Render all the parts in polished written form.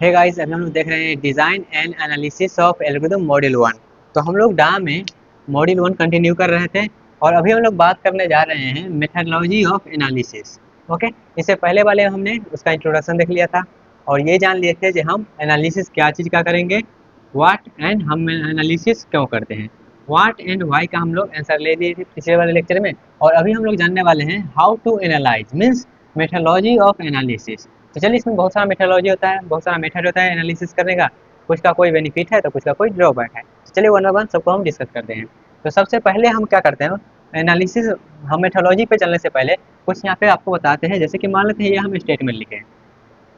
Hey guys, अभी हम लोग देख रहे हैं design and analysis of algorithm module 1। तो हम लोग डा में मॉड्यूल 1 कंटिन्यू कर रहे थे और अभी हम लोग बात करने जा रहे हैं मेथडोलॉजी ऑफ एनालिसिस। ओके, इससे पहले वाले हमने उसका इंट्रोडक्शन देख लिया था और ये जान लिए थे कि हम एनालिसिस क्या चीज़ का करेंगे, व्हाट एंड हम एनालिसिस क्यों करते हैं। व्हाट एंड वाई का हम लोग आंसर ले लिए थे पिछले वाले लेक्चर में और अभी हम लोग जानने वाले हैं how to analyse means methodology of analysis. तो चलिए, इसमें बहुत सारा मेथडोलॉजी होता है, बहुत सारा मेथड होता है एनालिसिस करने का। कुछ का कोई बेनिफिट है तो कुछ का कोई ड्रॉबैक है। तो चलिए वन बाय वन सबको हम डिस्कस करते हैं। तो सबसे पहले हम क्या करते हैं, एनालिसिस हम मेथडोलॉजी पे चलने से पहले कुछ यहाँ पे आपको बताते हैं। जैसे कि मान लेते हैं ये हम स्टेटमेंट लिखे,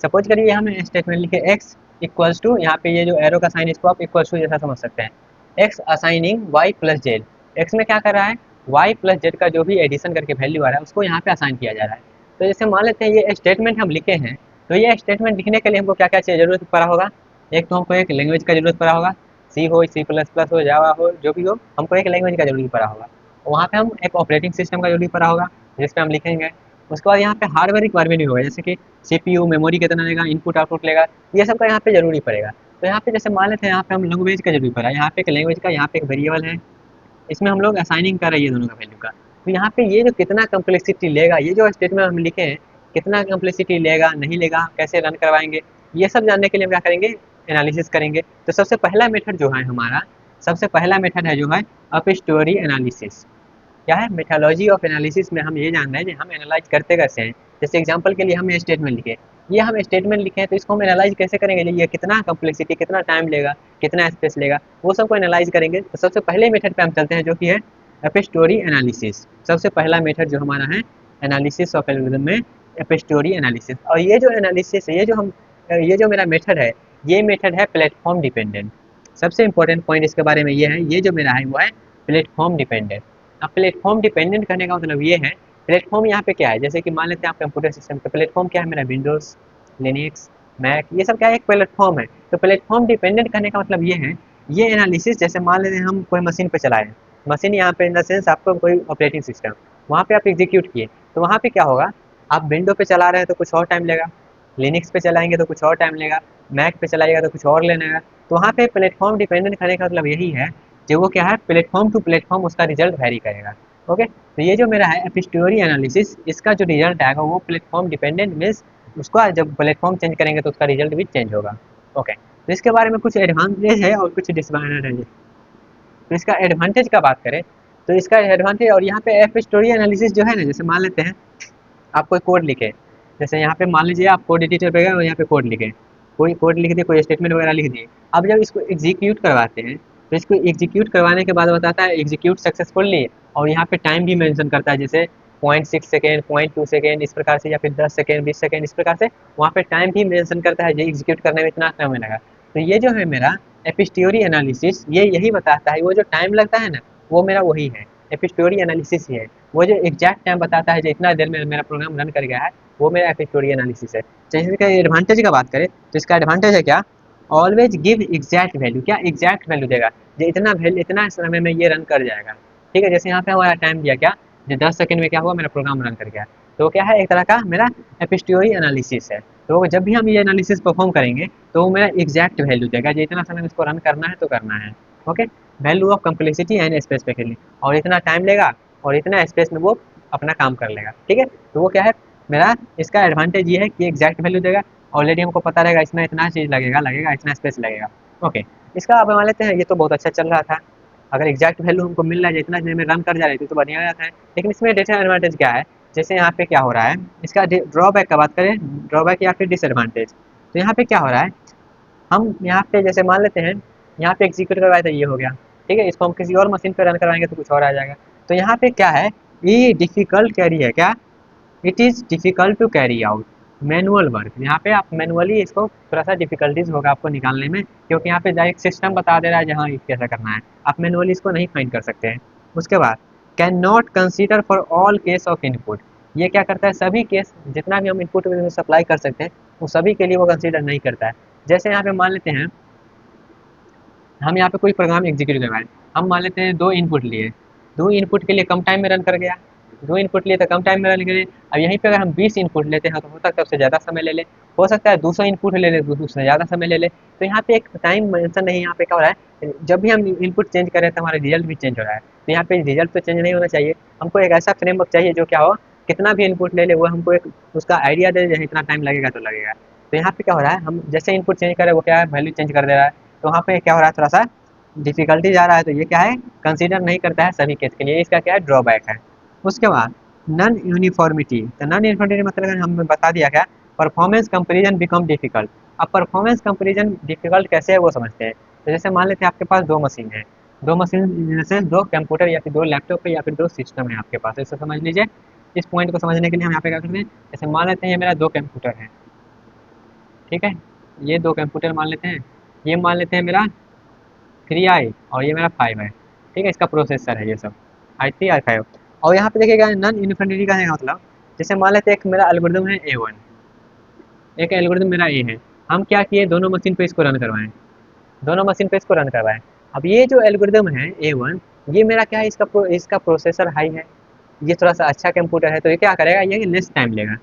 सपोज करिए हम स्टेटमेंट लिखे एक्स इक्वल्स टू, यहाँ पे ये जो एरो का साइन इसको आप इक्वल्स टू जैसा समझ सकते हैं, X assigning Y plus Z. X में क्या कर रहा है, वाई प्लस जेड का जो भी एडिशन करके वैल्यू आ रहा है उसको यहाँ पे असाइन किया जा रहा है। तो जैसे मान लेते हैं ये स्टेटमेंट हम लिखे हैं, तो ये स्टेटमेंट लिखने के लिए हमको क्या क्या चाहिए, जरूरत पड़ा होगा। एक तो हमको एक लैंग्वेज का जरूरत पड़ा होगा, सी हो, सी प्लस प्लस हो, जावा हो, जो भी हो, हमको एक लैंग्वेज का जरूरी पड़ा होगा। वहाँ पे हम एक ऑपरेटिंग सिस्टम का जरूरी पड़ा होगा जिस पे हम लिखेंगे। उसके बाद यहाँ पे हार्डवेयर रिक्वायरमेंट भी होगा, जैसे कि सीपीयू मेमोरी कितना लेगा, इनपुट आउटपुट लेगा, ये सब का यहाँ पे जरूरी पड़ेगा। तो यहाँ पे जैसे मान लेते हैं यहाँ पे हम लैंग्वेज का जरूरी पड़ा है, यहाँ पे एक लैंग्वेज का, यहाँ पे एक वेरिएबल है, इसमें हम लोग असाइनिंग कर रही है दोनों का वैल्यू का। तो यहाँ पे ये जो कितना कम्प्लेक्सिटी लेगा, ये जो स्टेटमेंट हम लिखे हैं कितना कम्प्लेक्सिटी लेगा नहीं लेगा, कैसे रन करवाएंगे, ये सब जानने के लिए हम क्या करेंगे, एनालिसिस करेंगे। तो सबसे पहला मेथड जो है हमारा, सबसे पहला मेथड है जो है अप स्टोरी एनालिसिस। क्या है, मेथोलॉजी ऑफ एनालिसिस में हम ये जान रहे हैं कि हम एनालाइज करते कैसे हैं। जैसे एग्जांपल के लिए हम ये स्टेटमेंट लिखे, ये हम स्टेटमेंट लिखे हैं तो इसको हम एनालाइज कैसे करेंगे, ये कितना कम्प्लेक्सिटी, कितना टाइम लेगा, कितना स्पेस लेगा, वो सबको एनालाइज करेंगे। तो सबसे पहले मेथड पे हम चलते हैं जो कि है एप स्टोरी एनालिसिस। सबसे पहला मेथड जो हमारा है एनालिसिस ऑफ एल्गोरिथम में एप स्टोरी एनालिसिस। और ये जो एनालिसिस है, ये जो मेरा मेथड है, ये मेथड है प्लेटफॉर्म डिपेंडेंट। सबसे इंपॉर्टेंट पॉइंट इसके बारे में ये है, ये जो मेरा है वो है प्लेटफॉर्म डिपेंडेंट। अब प्लेटफॉर्म डिपेंडेंट करने का मतलब ये है, प्लेटफॉर्म यहाँ पे क्या है, जैसे कि मान लेते हैं आप कंप्यूटर सिस्टम का प्लेटफॉर्म क्या है, मेरा विंडोज, लिनक्स, मैक, ये सब क्या है, एक प्लेटफॉर्म है। तो प्लेटफॉर्म डिपेंडेंट करने का मतलब ये है, ये एनालिसिस जैसे मान लेते हैं हम कोई मशीन पे चलाए, मशीन यहाँ पे इन द सेंस आपको कोई ऑपरेटिंग सिस्टम, वहाँ पे आप एग्जीक्यूट किए, तो वहाँ पे क्या होगा, आप विंडो पे चला रहे हैं तो कुछ और टाइम लेगा, लिनक्स पे चलाएंगे तो कुछ और टाइम लेगा, मैक पे चलाइएगा तो कुछ और लेगा। तो वहाँ पे प्लेटफॉर्म डिपेंडेंट करने का मतलब यही है, जो वो क्या है, प्लेटफॉर्म टू प्लेटफॉर्म उसका रिजल्ट वेरी करेगा। ओके, तो ये जो मेरा है एपिस्टोरी एनालिसिस, इसका जो रिजल्ट आएगा वो प्लेटफॉर्म डिपेंडेंट मीन्स उसका जब प्लेटफॉर्म चेंज करेंगे तो उसका रिजल्ट भी चेंज होगा। ओके, तो इसके बारे में कुछ एडवांटेज है और कुछ डिसएडवांटेज है। तो इसका एडवांटेज का बात करें तो इसका एडवांटेज, और यहाँ पे एपिस्टोरी एनालिसिस जो है ना, जैसे मान लेते हैं आप कोई कोड लिखे, जैसे यहाँ पे मान लीजिए आप कोड एडिटर पे गए और यहाँ पे कोड लिखे, कोई कोड लिख दिए, कोई स्टेटमेंट वगैरह लिख दिए। अब जब इसको एग्जीक्यूट करवाते हैं तो इसको एग्जीक्यूट करवाने के बाद बताता है एग्जीक्यूट सक्सेसफुली, और यहाँ पे टाइम भी मेंशन करता है, जैसे 0.6 सेकेंड, 0.2 सेकेंड, इस प्रकार से, या फिर 10 सेकेंड, 20 सेकेंड, इस प्रकार से वहाँ पे टाइम भी मेंशन करता है, जो एग्जीक्यूट करने में इतना समय लगा। तो ये जो है मेरा एपिस्टोरी एनालिसिस, ये यही बताता है, वो जो टाइम लगता है ना, वो मेरा वही है, एपिस्टोरी एनालिसिस ही है। वो जो एग्जैक्ट टाइम बताता है, जो इतना देर में मेरा प्रोग्राम रन कर गया है, वो मेरा एपिस्टोरी एनालिसिस है। जैसे इसका एडवांटेज का बात करें तो इसका एडवांटेज है क्या, ऑलवेज गिव एग्जैक्ट वैल्यू। क्या एग्जैक्ट वैल्यू देगा, जो इतना वैल्यू, इतना समय में ये रन कर जाएगा। ठीक है, जैसे यहाँ पे हमारा टाइम दिया क्या, जो 10 सेकंड में क्या हुआ, मेरा प्रोग्राम रन कर गया। तो क्या है, एक तरह का मेरा एपिस्टोरी एनालिसिस है। तो जब भी हम ये एनालिसिस परफॉर्म करेंगे तो वो मेरा एग्जैक्ट वैल्यू देगा, जो इतना समय में इसको रन करना है तो करना है। Okay, value of complexity and specifically, और इतना टाइम लेगा और इतना स्पेस में वो अपना काम कर लेगा। ठीक है, तो वो क्या है मेरा, इसका एडवांटेज ये है कि एग्जैक्ट वैल्यू देगा, ऑलरेडी हमको पता रहेगा इसमें इतना चीज़ लगेगा, इतना स्पेस लगेगा। ओके, इसका अब मान लेते हैं ये तो बहुत अच्छा चल रहा था, अगर एग्जैक्ट वैल्यू हमको मिल रहा है, जितना देर में रन कर जा रही थी तो बढ़िया रहता है। लेकिन इसमें डिसएडवांटेज क्या है, जैसे यहाँ पे क्या हो रहा है, इसका ड्रॉबैक का बात करें, ड्रॉबैक या फिर डिसएडवांटेज, तो यहाँ पे क्या हो रहा है, हम यहाँ पे जैसे मान लेते हैं यहाँ पे एग्जीक्यूट करवाए तो ये हो गया, ठीक है, इसको हम किसी और मशीन पे रन करवाएंगे तो कुछ और आ जाएगा। तो यहाँ पे क्या है, ये डिफिकल्ट कैरी है, क्या, it is difficult to carry out manual work. यहाँ पे आप मैनुअली इसको थोड़ा सा डिफिकल्टीज होगा आपको निकालने में, क्योंकि यहाँ पे डायरेक्ट सिस्टम बता दे रहा है जहाँ कैसा करना है, आप मैनुअली इसको नहीं फाइंड कर सकते हैं। उसके बाद can not consider for all case of input, ये क्या करता है, सभी केस जितना भी हम इनपुट सप्लाई कर सकते हैं वो सभी के लिए वो कंसीडर नहीं करता है। जैसे यहाँ पे मान लेते हैं हम यहाँ पे कोई प्रोग्राम एग्जीक्यूट करवाएं, हम मान लेते हैं 2 इनपुट लिए, 2 इनपुट के लिए कम टाइम में रन कर गया, दो इनपुट लिए तो कम टाइम में लगे। अब यहीं पे अगर हम 20 इनपुट लेते हैं तो हो सकता है उससे ज़्यादा समय ले ले, हो सकता है 200 इनपुट ले ले तो उससे ज़्यादा समय ले ले। तो यहाँ पे एक टाइम मेंशन नहीं, यहाँ पे क्या हो रहा है, जब भी हम इनपुट चेंज करें तो हमारा रिजल्ट भी चेंज हो रहा है। तो यहाँ पे रिजल्ट तो चेंज नहीं होना चाहिए, हमको एक ऐसा फ्रेमवर्क चाहिए जो क्या हो, कितना भी इनपुट ले ले वो हमको एक उसका आइडिया दे दे, इतना टाइम लगेगा तो लगेगा। तो यहाँ पे क्या हो रहा है, हम जैसे इनपुट चेंज करें वो क्या है, वैल्यू चेंज कर दे रहा है। तो वहाँ पे क्या हो रहा है, थोड़ा सा डिफिकल्टी जा रहा है, तो ये क्या है, कंसीडर नहीं करता है सभी केस के लिए, इसका क्या है, ड्रॉबैक है। उसके बाद नॉन यूनिफॉर्मिटी, तो नॉन यूनिफॉर्मिटी मतलब हमें बता दिया गया, परफॉर्मेंस कंपेरिजन बिकम डिफिकल्ट। अब परफॉर्मेंस कंपेरिजन डिफिकल्ट कैसे है वो समझते हैं। तो जैसे मान लेते हैं आपके पास दो मशीन है, दो मशीन जैसे दो कंप्यूटर या फिर दो लैपटॉप है या फिर दो सिस्टम है आपके पास, ऐसे समझ लीजिए। इस पॉइंट को समझने के लिए हम यहाँ पे क्या करते हैं, जैसे मान लेते हैं ये मेरा दो कंप्यूटर है, ठीक है, ये दो कंप्यूटर मान लेते हैं, ये मान लेते हैं मेरा 3i और ये मेरा 5 है, ठीक है, इसका प्रोसेसर है ये सब, i3 i5। और यहाँ पे देखिएगा नॉन यूनिफॉर्मिटी का है मतलब, जैसे मान लेते हैं एक मेरा एल्गोरिथम है A1, एक एल्गोरिथम मेरा ए है, हम क्या किए, दोनों मशीन पे इसको रन करवाएं, दोनों मशीन पे इसको रन करवाएं। अब ये जो एल्गोरिथम है A1, ये मेरा क्या है, इसका प्रोसेसर हाई है, ये थोड़ा सा अच्छा कंप्यूटर है, तो ये क्या करेगा, ये लेस टाइम लेगा,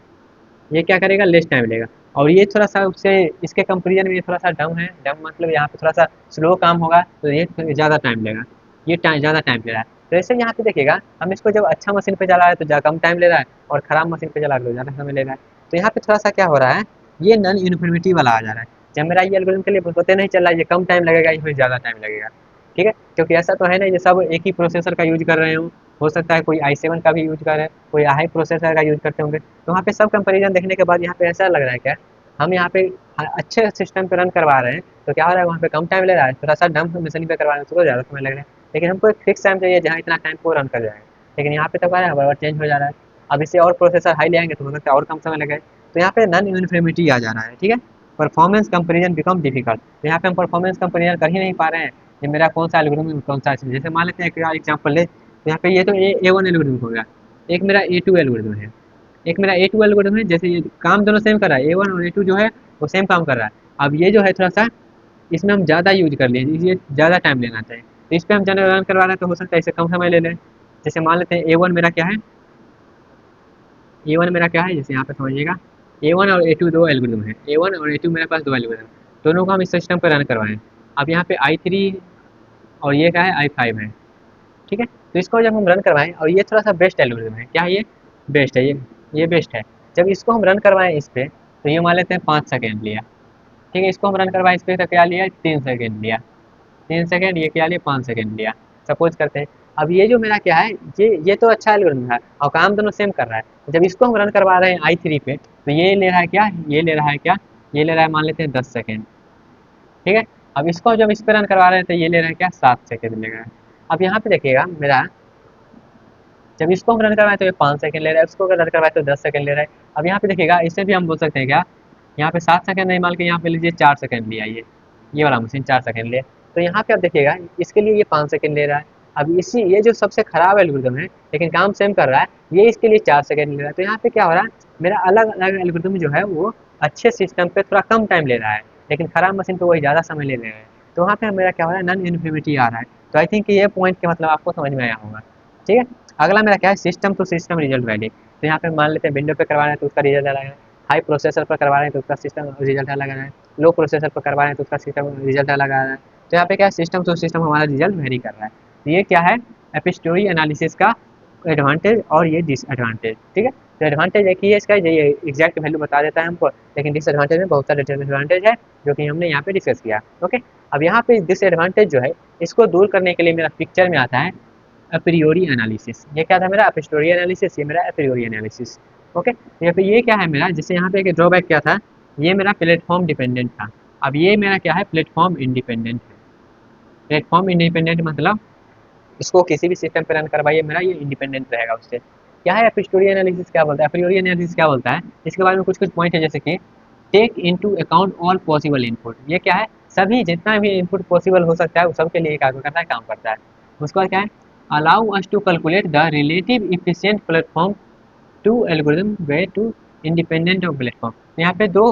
ये क्या करेगा, लेस टाइम लेगा। और ये थोड़ा सा उससे इसके कंपेरिजन में ये थोड़ा सा डम है, डम मतलब यहाँ पे थोड़ा सा स्लो काम होगा, तो ये ज़्यादा टाइम लेगा, ये टाइम ज़्यादा टाइम ले रहा है। तो ऐसे यहाँ पे देखिएगा, हम इसको जब अच्छा मशीन पे चला रहे हैं तो कम टाइम ले रहा है, और ख़राब मशीन पे चला रहे तो ज़्यादा समय ले रहा है। तो यहाँ पे थोड़ा सा क्या हो रहा है, ये नॉन यूनिफॉर्मिटी वाला आ जा रहा है। जब मेरा ये एल्गोरिथम के लिए पता नहीं चल रहा है ये कम टाइम लगेगा या फिर ज़्यादा टाइम लगेगा, ठीक है, क्योंकि ऐसा तो है नहीं ये सब एक ही प्रोसेसर का यूज कर रहे हो सकता है कोई i7 का भी यूज करे, कोई हाई प्रोसेसर का यूज करते होंगे। तो वहाँ पे सब कंपैरिजन देखने के बाद यहाँ पे ऐसा लग रहा है क्या, हम यहाँ पे अच्छे सिस्टम पे रन करवा रहे हैं, तो क्या हो रहा है, वहाँ पे कम टाइम ले रहा है, थोड़ा सा डम मशीन पे करवा रहे हैं तो ज़्यादा समय लग रहा है। लेकिन हमको एक फिक्स टाइम चाहिए जहाँ इतना टाइम को रन कर जाए, लेकिन यहाँ पे तो क्या है, बार चेंज हो जा रहा है। अब इससे और प्रोसेसर हाई ले आएंगे तो हो सकता है और कम समय लगे, तो यहाँ पे नॉन यूनिफॉर्मिटी आ जा रहा है, ठीक है। परफॉर्मेंस कंपेरिजन बिकम डिफिकल्ट, तो यहाँ पे हम परफॉर्मेंस कंपेरिजन कर ही नहीं पा रहे हैं, ये मेरा कौन सा एल्गोरिथम कौन सा चीज़, जैसे मान लेते हैं एक एग्जाम्पल ले, तो यहाँ पे ये तो A1 एल्गोरिथम हो गया, एक मेरा A2 एल्गोरिथम है, एक मेरा A2 एल्गोरिथम है, जैसे ये काम दोनों सेम कर रहा है, A1 और A2 जो है वो सेम काम कर रहा है। अब ये जो है थोड़ा सा इसमें हम ज़्यादा यूज कर लिए, ये ज़्यादा टाइम लेना चाहिए, तो इस पर हम जनरल रन करवा रहे हैं तो हो सकता है इससे कम समय ले लें। जैसे मान लेते हैं A1 मेरा क्या है, A1 मेरा क्या है, जैसे यहाँ पे समझिएगा, A1 और A2 दो एल्गोरिथम है, A1 और A2 मेरे पास दो एल्गोरिथम, दोनों को हम इस सिस्टम पर रन करवाएं। अब यहाँ पे i3 और ये क्या है, i5 है, ठीक है। तो इसको जब हम रन करवाएं, और ये थोड़ा सा बेस्ट एल्गोरिथम है, क्या है ये, बेस्ट है, ये बेस्ट है। जब इसको हम रन करवाएं इस पर, तो ये मान लेते हैं 5 सेकेंड लिया, ठीक है, इसको हम रन करवाएं इस पर तो क्या लिया, 3 सेकेंड लिया, 3 सेकेंड, ये क्या लिया, 5 सेकेंड लिया, सपोज करते हैं। अब ये जो मेरा क्या है, ये तो अच्छा एल्गोरिथम है और काम दोनों सेम कर रहा है। जब इसको हम रन करवा रहे हैं i3 पे, तो ये ले रहा है क्या, ये ले रहा है क्या, ये ले रहा है मान लेते हैं 10 सेकेंड, ठीक है। अब इसको जब इस पे रन करवा रहे हैं तो ये ले रहा है क्या, 7 सेकेंड ले रहा है। अब यहाँ पे देखिएगा मेरा, जब इसको हम रन करवाएं तो ये 5 सेकेंड ले रहा है, उसको अगर रन करवाए तो 10 सेकेंड ले रहा है। अब यहाँ पे देखिएगा, इससे भी हम बोल सकते हैं क्या, यहाँ पे 7 सेकेंड नहीं, मान के यहाँ पे लीजिए 4 सेकेंड लिया, ये वाला मशीन 4 सेकेंड ले, तो यहाँ पे आप देखिएगा इसके लिए ये 5 सेकेंड ले रहा है। अब इसी ये जो सबसे खराब एल्गोरिथम है लेकिन काम सेम कर रहा है, ये इसके लिए 4 सेकेंड ले रहा है। तो यहाँ पे क्या हो रहा है, मेरा अलग अलग एल्गोरिथम जो है वो अच्छे सिस्टम पे थोड़ा कम टाइम ले रहा है, लेकिन खराब मशीन पे वही ज़्यादा समय ले रहे हैं। तो वहाँ पे मेरा क्या हो रहा है, नॉन यूनिफॉर्मिटी आ रहा है। तो आई थिंक ये पॉइंट के मतलब आपको समझ में आया होगा, ठीक है। अगला मेरा क्या है, system to system result value. तो यहाँ पे मान लेते हैं विंडो पे करवा रहे हैं तो उसका रिजल्ट अलग है, हाई प्रोसेसर पर करवा रहे हैं तो उसका सिस्टम रिजल्ट अलग आ रहा है, लो प्रोसेसर पर करवा रहे हैं तो उसका सिस्टम रिजल्ट अलग आ रहा है। तो यहाँ पे क्या है, सिस्टम टू सिस्टम हमारा रिजल्ट वेरी कर रहा है। तो ये क्या है, एपिस्टोरी एनालिसिस का एडवांटेज और ये डिसएडवांटेज, ठीक है। तो एडवांटेज एक ही है इसका, ये एग्जैक्ट वैल्यू बता देता है हमको, लेकिन डिसएडवांटेज में बहुत सारे डिसएडवांटेज है जो कि हमने यहाँ पे डिस्कस किया, ओके। अब यहाँ पे डिसएडवांटेज जो है इसको दूर करने के लिए मेरा पिक्चर में आता है एप्रियोरी एनालिसिस। ये क्या था मेरा, एपिस्टोरी एनालिसिस, ये मेरा एप्रियोरी एनालिसिस, ओके। तो यहाँ पे ये क्या है मेरा, जैसे यहाँ पे एक ड्रॉबैक क्या था, ये मेरा प्लेटफॉर्म डिपेंडेंट था। अब ये मेरा क्या है, प्लेटफॉर्म इंडिपेंडेंट है। प्लेटफॉर्म इंडिपेंडेंट मतलब इसको किसी भी सिस्टम पे रन करवाइए, मेरा ये इंडिपेंडेंट रहेगा उससे। क्या है एपिस्टोरी एनालिसिस, क्या बोलता है, एप्रियोरी एनालिसिस क्या बोलता है, इसके बारे में कुछ कुछ पॉइंट है, जैसे कि take into account all possible input. ये क्या है, सभी जितना भी इनपुट पॉसिबल हो सकता है वो सबके लिए क्या करता है, काम करता है। उसके बाद क्या है, allow us to calculate the relative efficient platform to algorithm way to independent of platform. यहाँ पे दो,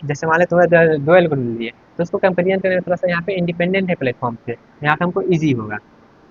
जैसे मान लेते हैं दो एल्गोरिथम दिए, तो उसको कंपेरिजन करें थोड़ा सा, यहाँ पे इंडिपेंडेंट है प्लेटफॉर्म से, यहाँ पे हमको ईजी होगा,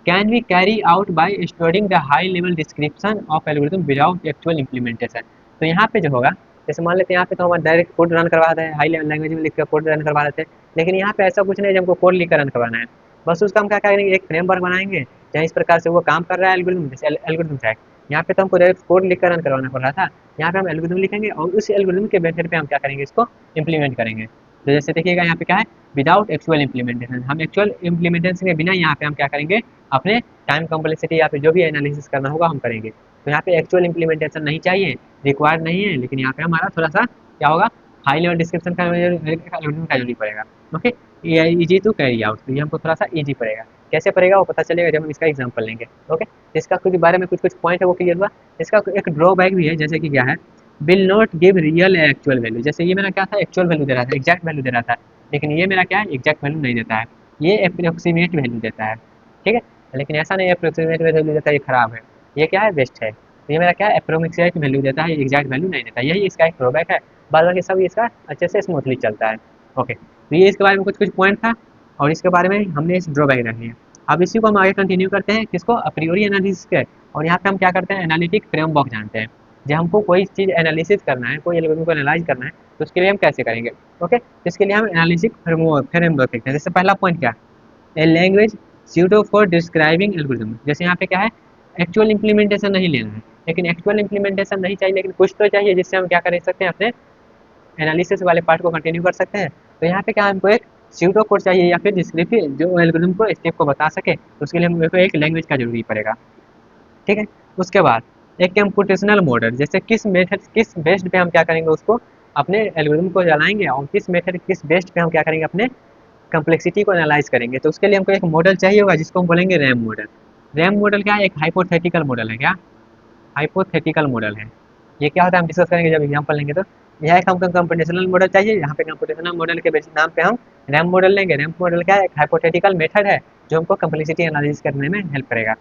can be carry out by storing the high level description of algorithm without actual implementation. तो यहाँ पे जो होगा, जैसे मान लेते हैं यहाँ पे तो हम डायरेक्ट कोड रन करवा रहे हैं, हाई लेवल लैंग्वेज में लिख कर कोड रन करवा रहे थे, लेकिन यहाँ पे ऐसा कुछ नहीं है हमको कोड लिख कर रन करवाना है। बस उसका हम क्या करेंगे, एक फ्रेमवर्क बनाएंगे जहाँ इस प्रकार से वो काम कर रहा है एल्गोरिथम, जैसे एल्गोरिथम टैग। यहाँ पे तो हमको डायरेक्ट कोड लिख कर रन करवाना पड़ रहा था, यहाँ पे हम एल्गोरिथम लिखेंगे और उस एल्गोरिथम के बेसिस पे हम क्या करेंगे, इसको इम्प्लीमेंट करेंगे। तो जैसे देखिएगा यहाँ पे क्या है, विदाउट एक्चुअल इम्प्लीमेंटेशन, हम एक्चुअल इम्प्लीमेंटेशन के बिना यहाँ पे हम क्या करेंगे, अपने टाइम कॉम्प्लेक्सिटी या फिर जो भी एनालिसिस करना होगा हम करेंगे। तो यहाँ पे एक्चुअल इम्प्लीमेंटेशन नहीं चाहिए, रिक्वायर्ड नहीं है, लेकिन यहाँ पे हमारा थोड़ा सा क्या होगा, हाई लेवल डिस्क्रिप्शन का एल्गोरिथम का जरूरी पड़ेगा। ओके, ये इजी टू कैरी आउट, तो ये हमको थोड़ा सा इजी पड़ेगा। कैसे पड़ेगा वो पता चलेगा जब हम इसका एग्जांपल लेंगे। ओके, इसका कुछ बारे में कुछ कुछ पॉइंट है वो क्लियर हुआ। इसका एक ड्रॉबैक भी है, जैसे कि क्या है, will not give real actual value. जैसे ये मेरा क्या था, एक्चुअल वैल्यू दे रहा था, एग्जैक्ट वैल्यू दे रहा था, लेकिन ये मेरा क्या है, एग्जैक्ट वैल्यू नहीं देता है, ये अप्रोक्सीमेट वैल्यू देता है। ठीक है, लेकिन ऐसा नहीं है अप्रोक्सीमेट वैल्यू देता है ये खराब है, ये क्या है, बेस्ट है। तो ये मेरा क्या है, अप्रोक्सीमेट वैल्यू देता है, एग्जैक्ट वैल्यू नहीं देता, यही इसका एक ड्रॉबैक है। बाद बाकी सब इसका अच्छे से स्मूथली चलता है। ओके, तो ये इसके बारे में कुछ कुछ पॉइंट था और इसके बारे में हमने इस ड्रॉबैक रख लिया। अब इसी को हम आगे कंटिन्यू करते हैं, किसको, अप्रियोरी एनालिसिस के। और यहाँ पे हम क्या करते हैं, एनालिटिक फ्रेमवर्क जानते हैं। जब हमको कोई चीज़ एनालिसिस करना है, कोई एल्गोरिथम को एनालाइज करना है, तो उसके लिए हम कैसे करेंगे। ओके, तो इसके लिए हम एनालिटिक फ्रेमवर्क देखते हैं। जैसे पहला पॉइंट क्या, a language suitable for describing algorithm. जैसे यहाँ पे क्या है, एक्चुअल इंप्लीमेंटेशन नहीं लेना है, लेकिन एक्चुअल इंप्लीमेंटेशन नहीं चाहिए, लेकिन कुछ तो चाहिए जिससे हम क्या कर सकते हैं, अपने एनालिसिस वाले पार्ट को कंटिन्यू कर सकते हैं। तो यहाँ पे क्या हमको एक स्यूडो कोड चाहिए या फिर डिस्क्रिप्टिव जो एल्गोरिथम को स्टेप को बता सके, तो उसके लिए हमको एक लैंग्वेज का जरूरी पड़ेगा। ठीक है, उसके बाद एक कंप्यूटेशनल मॉडल, जैसे किस मेथड किस बेस्ड पे हम क्या करेंगे, उसको अपने एल्गोरिथम को चलाएंगे और किस मेथड किस बेस्ड पे हम क्या करेंगे, अपने कम्प्लेक्सिटी को एनालाइज करेंगे। तो उसके लिए हमको एक मॉडल चाहिए होगा जिसको हम बोलेंगे रैम मॉडल। रैम मॉडल क्या है, एक हाइपोथेटिकल मॉडल है। क्या हाइपोथेटिकल मॉडल है, ये क्या होता है हम डिस्कस करेंगे जब एग्जांपल लेंगे। तो यह एक हमको कंप्यूटेशनल मॉडल चाहिए, यहाँ पे कंप्यूटेशनल मॉडल के बेसिस नाम पे हम रैम मॉडल लेंगे। रैम मॉडल क्या है, एक हाइपोथेटिकल मेथड है जो हमको कम्प्लेक्सिटी एनालिसिस करने में हेल्प करेगा।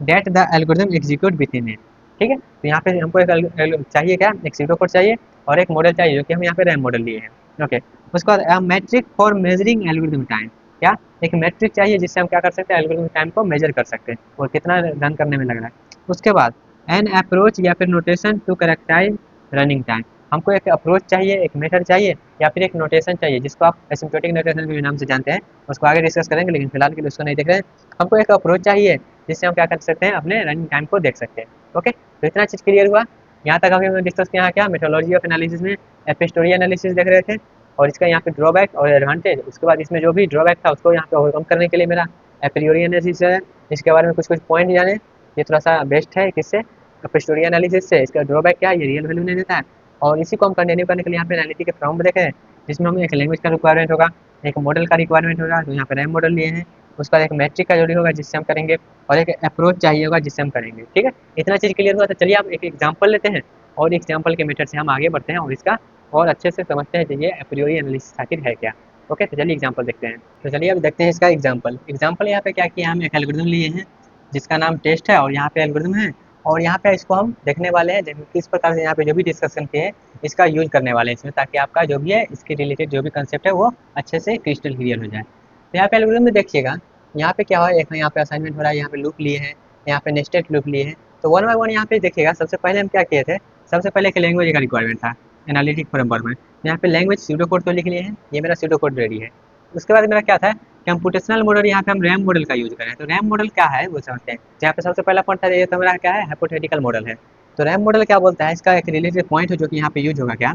That the algorithm execute within it. ठीक है, तो यहाँ पे हमको एक चाहिए क्या, एक सीडो कोड चाहिए और एक मॉडल चाहिए, जो कि हम यहाँ पे रैम मॉडल लिए हैं। ओके, उसके बाद metric for measuring algorithm time. क्या, एक मैट्रिक चाहिए जिससे हम क्या कर सकते हैं, एल्गोरिथम टाइम को मेजर कर सकते हैं और कितना रन करने में लग रहा है। उसके बाद एन अप्रोच या फिर नोटेशन टू करेक्टाइज रनिंग टाइम। हमको एक अप्रोच चाहिए, एक मेथड चाहिए या फिर एक नोटेशन चाहिए, जिसको आप एसिम्प्टोटिक नोटेशन के नाम से जानते हैं, उसको आगे डिस्कस करेंगे, लेकिन फिलहाल के लिए उसको नहीं देख रहे हैं। हमको एक अप्रोच चाहिए जिससे हम क्या कर सकते हैं, अपने रनिंग टाइम को देख सकते हैं। ओके, तो इतना चीज़ क्लियर हुआ। यहाँ तक अभी हमने डिस्कस किया क्या, मेथोडोलॉजी ऑफ एनालिसिस में एपिस्टोरी एनालिसिस देख रहे थे और इसका यहाँ पे ड्रॉबैक और एडवांटेज। उसके बाद इसमें जो भी ड्रॉबैक था उसको यहाँ पे ओवरकम करने के लिए मेरा एप्रियोरी एनालिसिस है, इसके बारे में कुछ कुछ पॉइंट जाने, ये थोड़ा सा बेस्ट है किससे, एपिस्टोरी एनालिसिस से। इसका ड्रॉबैक क्या है, ये रियल वैल्यू नहीं देता है। और इसी को हम कंटिन्यू करने के लिए यहाँ पे एनालिटिक के फॉर्म देखे हैं, जिसमें हमें एक लैंग्वेज का रिक्वायरमेंट होगा, एक मॉडल का रिक्वायरमेंट होगा, तो यहाँ पे रैम मॉडल लिए हैं। उसका एक मैट्रिक का जरूरी होगा जिससे हम करेंगे और एक अप्रोच चाहिए होगा जिससे हम करेंगे। ठीक है, इतना चीज़ क्लियर हुआ। तो चलिए आप एक एग्जांपल लेते हैं और एग्जांपल के मेथड से हम आगे बढ़ते हैं और इसका और अच्छे से समझते हैं कि ये एप्रियोरी एनालिसिस आखिर है क्या। ओके, तो चलिए एग्जांपल देखते हैं। तो चलिए अब देखते हैं इसका एग्जांपल यहाँ पे क्या किया, हम एक एल्गोरिथम लिए हैं जिसका नाम टेस्ट है और यहाँ पे एल्गोरिथम है और यहाँ पे इसको हम देखने वाले हैं किस प्रकार से यहाँ पे जो भी डिस्कशन किए हैं इसका यूज करने वाले हैं इसमें, ताकि आपका जो भी है इसके रिलेटेड जो भी कंसेप्ट है वो अच्छे से क्रिस्टल क्लियर हो जाए। तो यहाँ पे एल्गोरिथम में देखिएगा, यहाँ पे क्या है, एक यहाँ पे असाइनमेंट हो रहा है, यहाँ पे लूप लिए हैं, यहाँ पे नेस्टेड लूप लिए हैं। तो वन बाय वन यहाँ पे देखिएगा, सबसे पहले हम क्या किए थे, सबसे पहले एक लैंग्वेज का रिक्वायरमेंट था एनालिटिक फ्रेमवर्क में। यहाँ पे लैंग्वेज सूडो कोड तो लिख लिए हैं, ये मेरा सूडो कोड रेडी है। उसके बाद मेरा क्या था, कंप्यूटेशनल मॉडल, यहाँ पे हम रैम मॉडल का यूज करें। तो रैम मॉडल क्या है वो समझते हैं। यहाँ पे सबसे पहला पॉइंट था, ये तो मेरा क्या है, हाइपोथेटिकल मॉडल है। तो रैम मॉडल क्या बोलता है, इसका एक रिलेटेड पॉइंट है जो कि यहाँ पे यूज होगा। क्या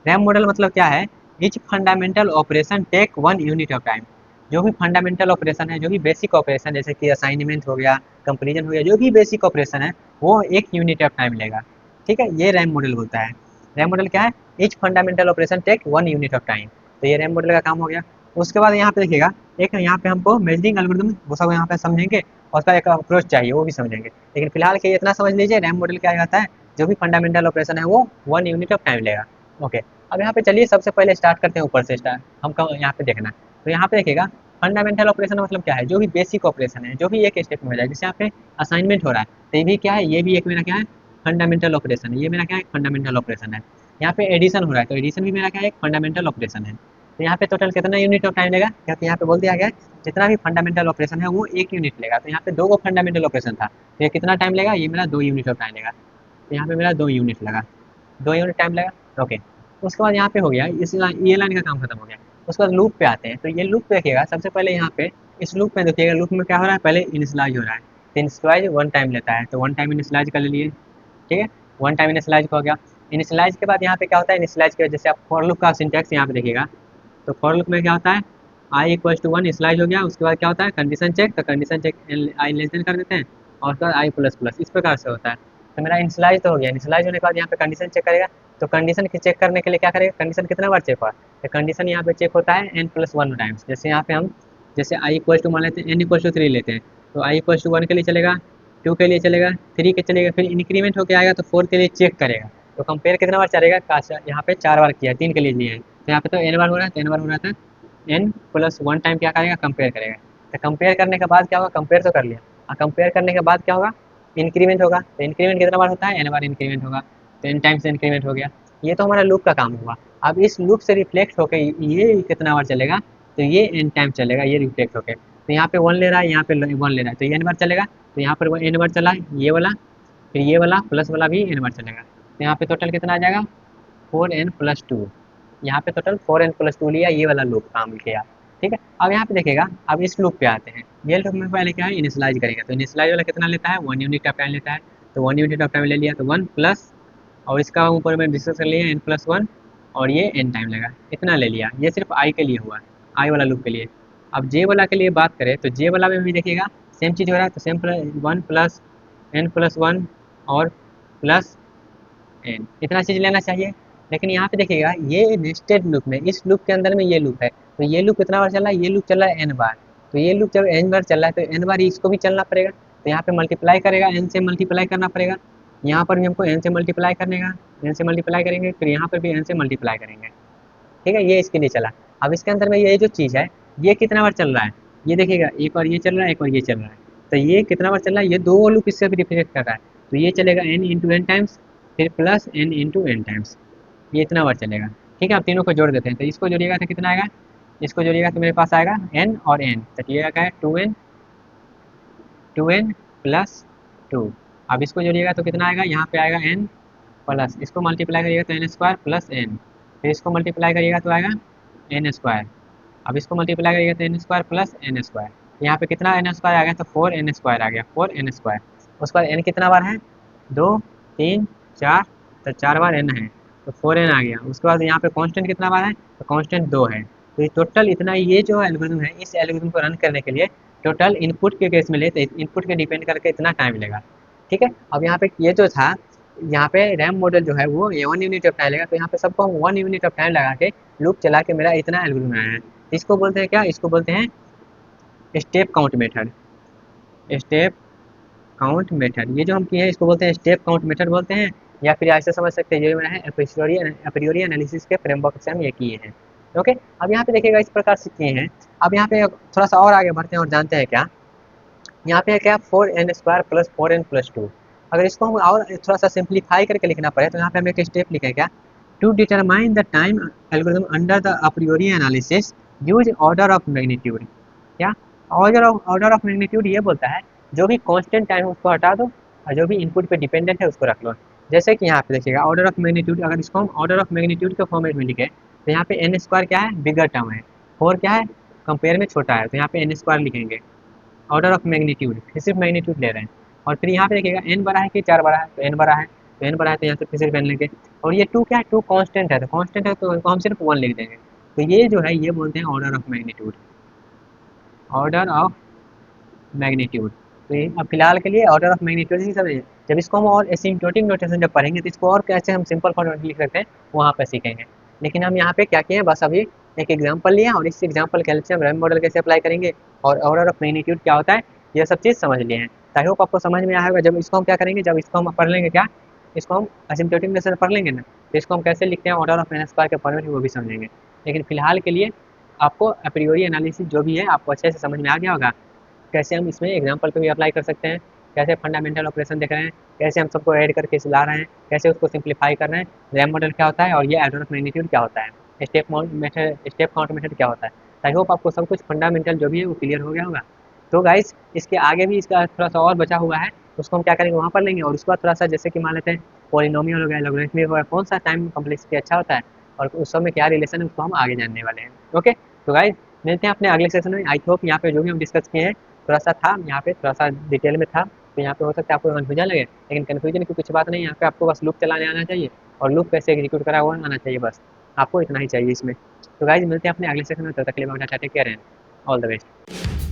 रैम मॉडल मतलब क्या है, each fundamental operation take 1 unit of time. जो भी फंडामेंटल ऑपरेशन है, जो भी बेसिक ऑपरेशन, जैसे कि असाइनमेंट हो गया, कंपेरिजन हो गया, जो भी बेसिक ऑपरेशन है वो 1 यूनिट ऑफ टाइम लेगा। ठीक है, ये रैम मॉडल होता है। रैम मॉडल क्या है, each fundamental operation take 1 unit of time. तो ये रैम मॉडल का काम हो गया। उसके बाद यहाँ पे देखिएगा, एक यहाँ पे हमको मेजरिंग एल्गोरिथम वो सब यहाँ पे समझेंगे और उसका एक अप्रोच चाहिए वो भी समझेंगे, लेकिन फिलहाल के इतना समझ लीजिए रैम मॉडल क्या कहता है, जो भी फंडामेंटल ऑपरेशन है वो 1 यूनिट ऑफ टाइम लेगा। ओके, अब यहाँ पे चलिए सबसे पहले स्टार्ट करते हैं ऊपर से स्टार्ट, हमको यहाँ पे देखना। तो यहाँ पे देखिएगा, फंडामेंटल ऑपरेशन मतलब क्या है, जो भी बेसिक ऑपरेशन है, जो भी एक स्टेप में हो जाए। जैसे यहाँ पे असाइनमेंट हो रहा है, तो ये भी क्या है, ये भी एक मेरा क्या है, फंडामेंटल ऑपरेशन है। ये मेरा क्या है, फंडामेंटल ऑपरेशन है। यहाँ पे एडिशन हो रहा है, तो एडिशन भी मेरा क्या है, एक फंडामेंटल ऑपरेशन है। तो यहाँ पे टोटल कितना यूनिट ऑफ टाइम लेगा, क्योंकि यहाँ पे बोल दिया गया है जितना भी फंडामेंटल ऑपरेशन है वो 1 यूनिट लेगा। तो यहाँ पे 2 को फंडामेंटल ऑपरेशन था, तो ये कितना टाइम लेगा, ये मेरा 2 यूनिट ऑफ टाइम लेगा। तो यहाँ पे मेरा 2 यूनिट लगा, 2 यूनिट टाइम लगा। ओके, उसके बाद यहाँ पे हो गया ये लाइन का काम खत्म हो गया। उसके बाद लूप पे आते हैं, तो ये लूप देखिएगा सबसे पहले यहाँ पे इस लूप में देखिएगा, लूप में क्या हो रहा है, पहले इनिशियलाइज हो रहा है। तो इनिशियलाइज 1 टाइम लेता है, तो 1 टाइम इनिशियलाइज कर लिए, ठीक है, 1 टाइम इनिशियलाइज हो गया। इनिशियलाइज के बाद यहाँ पे क्या होता है, इनिशियलाइज के जैसे आप फॉर लूप का सिंटैक्स यहाँ पे देखिएगा, तो फॉर लूप में क्या होता है, आई इक्वल टू 1 इनिशियलाइज हो गया। उसके बाद क्या होता है, कंडीशन चेक, तो condition check I less than कर देते हैं, और उसके बाद आई प्लस प्लस, इस प्रकार से होता है। तो मेरा इनिशियलाइज तो हो गया, इनिशियलाइज होने के बाद यहाँ पे कंडीशन चेक करेगा। तो कंडीशन की चेक करने के लिए क्या करेगा, कंडीशन कितना बार चेक हुआ, तो कंडीशन यहाँ पे चेक होता है n+1 टाइम्स। जैसे यहाँ पे हम जैसे आई इक्वल टू मान लेते हैं n=3 लेते हैं, तो आई इक्वल टू 1 के लिए चलेगा, 2 के लिए चलेगा, 3 के चलेगा, फिर इंक्रीमेंट होकर आएगा तो 4 के लिए चेक करेगा। तो कंपेयर कितना बार चलेगा, यहाँ पे 4 बार किया, 3 के लिए लिए है, तो यहाँ पे तो n बार हो रहा है, तो n बार हो रहा था, n+1 टाइम क्या करेगा, कंपेयर करेगा। तो कंपेयर करने के बाद क्या होगा, कंपेयर तो कर लिया, और कंपेयर करने के बाद क्या होगा, इंक्रीमेंट होगा। तो इंक्रीमेंट कितना बार होता है, n बार इंक्रीमेंट होगा, तो n टाइम्स इंक्रीमेंट हो गया। ये तो हमारा लूप का काम हुआ। अब इस लूप से रिफ्लेक्ट होकर ये कितना बार चलेगा, तो ये n टाइम चलेगा, ये रिफ्लेक्ट होकर। तो यहाँ पे 1 ले रहा है, यहाँ पे 1 ले रहा है, तो ये n बार चलेगा। तो यहाँ पर n बार चला ये वाला, फिर ये वाला प्लस वाला भी n बार चलेगा। तो यहाँ पे टोटल कितना आ जाएगा, 4n+2। यहाँ पे टोटल 4n+2 लिया, ये वाला लूप काम किया, ठीक है। अब यहाँ पे देखिएगा, अब इस लूप पे आते हैं। ये लूप में पहले क्या है, इनिशियलाइज करेगा, तो इनिशियलाइज वाला कितना लेता है, 1 यूनिट ऑफ टाइम लेता है। तो 1 यूनिट ऑफ टाइम ले लिया, तो 1 प्लस, और इसका ऊपर में डिस्कस कर लिया n+1, और ये n टाइम लेगा, इतना ले लिया। ये सिर्फ आई के लिए हुआ, आई वाला लूप के लिए। अब जे वाला के लिए बात करें, तो जे वाला में भी देखिएगा सेम चीज़ हो रहा है, तो सेम 1 प्लस n+1 और प्लस n, इतना चीज़ लेना चाहिए। लेकिन यहाँ पे देखिएगा ये नेस्टेड लूप में, इस लूप के अंदर में ये लूप है, तो ये लूप कितना बार चल रहा है, ये लूप चल रहा है n बार। तो ये लूप जब n बार चल रहा है तो n बार इसको भी चलना पड़ेगा। तो यहाँ पे मल्टीप्लाई करेगा, n से मल्टीप्लाई करना पड़ेगा। यहाँ पर भी हमको n से मल्टीप्लाई करने का, n से मल्टीप्लाई करेंगे, फिर यहाँ पर भी n से मल्टीप्लाई करेंगे, ठीक है। ये इसके लिए चला। अब इसके अंदर में ये जो चीज़ है, ये कितना बार चल रहा है, ये देखिएगा, एक बार ये चल रहा है, एक बार ये चल रहा है। तो ये कितना बार चल रहा है, ये 2 लूप इससे भी रिफ्लेक्ट कर रहा है। तो ये चलेगा n × n टाइम्स, फिर प्लस n × n टाइम्स, ये इतना बार चलेगा, ठीक है। आप तीनों को जोड़ देते हैं, तो इसको जोड़िएगा तो कितना आएगा, इसको जोड़िएगा तो मेरे पास आएगा n और n, तो ये आएगा 2n + 2। अब इसको जोड़िएगा तो कितना आएगा, यहाँ पे आएगा n प्लस, इसको मल्टीप्लाई करिएगा तो n² प्लस n, फिर इसको मल्टीप्लाई करिएगा तो आएगा n²। अब इसको मल्टीप्लाई करिएगा तो n² प्लस n²। यहाँ पे कितना n² आ गया, तो 4n² आ गया, 4n²। उसके बाद n कितना बार है, 2 3 4, तो 4 बार n है, तो 4n आ गया। उसके बाद यहाँ पे कांस्टेंट कितना बार है, तो कांस्टेंट 2 है। तो ये टोटल इतना, ये जो एल्गोरिथम है, इस एल्गोरिथम को रन करने के लिए टोटल इनपुट के केस में ले, तो इनपुट के डिपेंड करके इतना टाइम लेगा, ठीक है। अब यहाँ पे ये जो था, यहाँ पे रैम मॉडल जो है वो 1 यूनिट ऑफ टाइम लेगा, तो यहाँ पे सबको हम 1 यूनिट ऑफ टाइम लगा के लूप चला के मेरा इतना एल्गोरिथम आया है। इसको बोलते हैं क्या, इसको बोलते हैं step count method. Step count method, ये जो हम किए हैं इसको बोलते हैं स्टेप काउंट मेथड बोलते हैं, या फिर ऐसे समझ सकते हैं, ये मेरा है एप्रियोरी एनालिसिस के फ्रेमवर्क से हम ये किए हैं। ओके, अब यहाँ पे देखिएगा इस प्रकार से किए हैं। अब यहाँ पे थोड़ा सा और आगे बढ़ते हैं और जानते हैं क्या, यहाँ पे है क्या, 4n² प्लस 4n+2। अगर इसको हम और थोड़ा सा सिंप्लीफाई करके लिखना पड़े, तो यहाँ पे हम एक स्टेप लिखें क्या, to determine the time algorithm under the apriori analysis use order of magnitude. क्या ऑर्डर ऑफ मैग्नीट्यूड ये बोलता है, जो भी कांस्टेंट टाइम उसको हटा दो, और जो भी इनपुट पे डिपेंडेंट है उसको रख लो। जैसे कि यहाँ पे देखिएगा ऑर्डर ऑफ मैग्नीट्यूड, अगर इसको हम ऑर्डर ऑफ मैग्नीट्यूड के फॉर्मेट में लिखे, तो यहाँ पे n² क्या है, बिगर टर्म है, 4 क्या है, कंपेयर में छोटा है, तो यहाँ पे n² लिखेंगे। ऑर्डर ऑफ मैग्नीट्यूड, फिर सिर्फ मैग्नीट्यूड ले रहे हैं। और फिर यहाँ पे देखिएगा n बड़ा है कि 4 बड़ा है, तो n बड़ा है, तो n बड़ा है तो यहाँ से फिर सिर्फ n लेंगे। और ये 2 क्या है, 2 कांस्टेंट है, तो कांस्टेंट है तो हम सिर्फ 1 लिख देंगे। तो ये जो है ये बोलते हैं order of magnitude, order of magnitude. तो ये अब फिलहाल के लिए ऑर्डर ऑफ मैग्नीट्यूड ही समझिए। जब इसको हम और एसिम्प्टोटिक नोटेशन जब पढ़ेंगे, तो इसको और कैसे हम सिंपल फॉर्मेट में लिख सकते हैं वहाँ पर सीखेंगे। लेकिन हम यहाँ पे क्या किए हैं, बस अभी एक एग्जांपल लिया, और इस एग्जांपल के हेल्प से हम रैम मॉडल कैसे अप्लाई करेंगे और ऑर्डर ऑफ मैग्नीट्यूड क्या होता है, ये सब चीज़ समझ लिए हैं। आई होप आपको समझ में आया होगा। जब इसको हम क्या करेंगे, जब इसको हम पढ़ लेंगे क्या, इसको हम एसिम्प्टोटिक नोटेशन पढ़ लेंगे ना, तो इसको हम कैसे लिखते हैं ऑर्डर ऑफ n² के फॉर्मेट में, वो भी समझेंगे। लेकिन फिलहाल के लिए आपको अप्रियोरी एनालिसिस जो भी है आपको अच्छे से समझ में आ गया होगा, कैसे हम इसमें एग्जाम्पल पे भी अप्लाई कर सकते हैं, कैसे फंडामेंटल ऑपरेशन देख रहे हैं, कैसे हम सबको ऐड करके ला रहे हैं, कैसे उसको सिंप्लीफाई कर रहे हैं, रैम मॉडल क्या होता है और ये ऑर्डर ऑफ मैग्नीट्यूड क्या होता है। स्टेप काउंट मेथड क्या होता है। आई होप आपको सब कुछ फंडामेंटल जो भी है वो क्लियर हो गया होगा। तो गाइस इसके आगे भी इसका थोड़ा सा और बचा हुआ है, उसको हम क्या करेंगे वहाँ पर लेंगे, और उसके बाद थोड़ा सा जैसे कि मान लेते हैं पॉलिनोमियल हो गया, लॉगरिथमिक हो गया, कौन सा टाइम कॉम्प्लेक्सिटी अच्छा होता है और उस सब में क्या रिलेशन है, उसको हम आगे जानने वाले हैं। ओके, तो गाइस मिलते हैं अपने अगले सेशन में। आई होप यहाँ पे जो भी हम डिस्कस किए हैं थोड़ा सा था, यहाँ पे थोड़ा सा डिटेल में था, तो यहाँ पे हो सकता है आपको कन्फ्यूजन लगे, लेकिन कन्फ्यूजन की कुछ बात नहीं, यहाँ पे आपको बस लूप चलाने आना चाहिए और लूप कैसे एग्जीक्यूट करा हुआ आना चाहिए, बस आपको इतना ही चाहिए इसमें। तो गाइज मिलते हैं अपने अगले सेशन में, तब तक के लिए take care and all the best.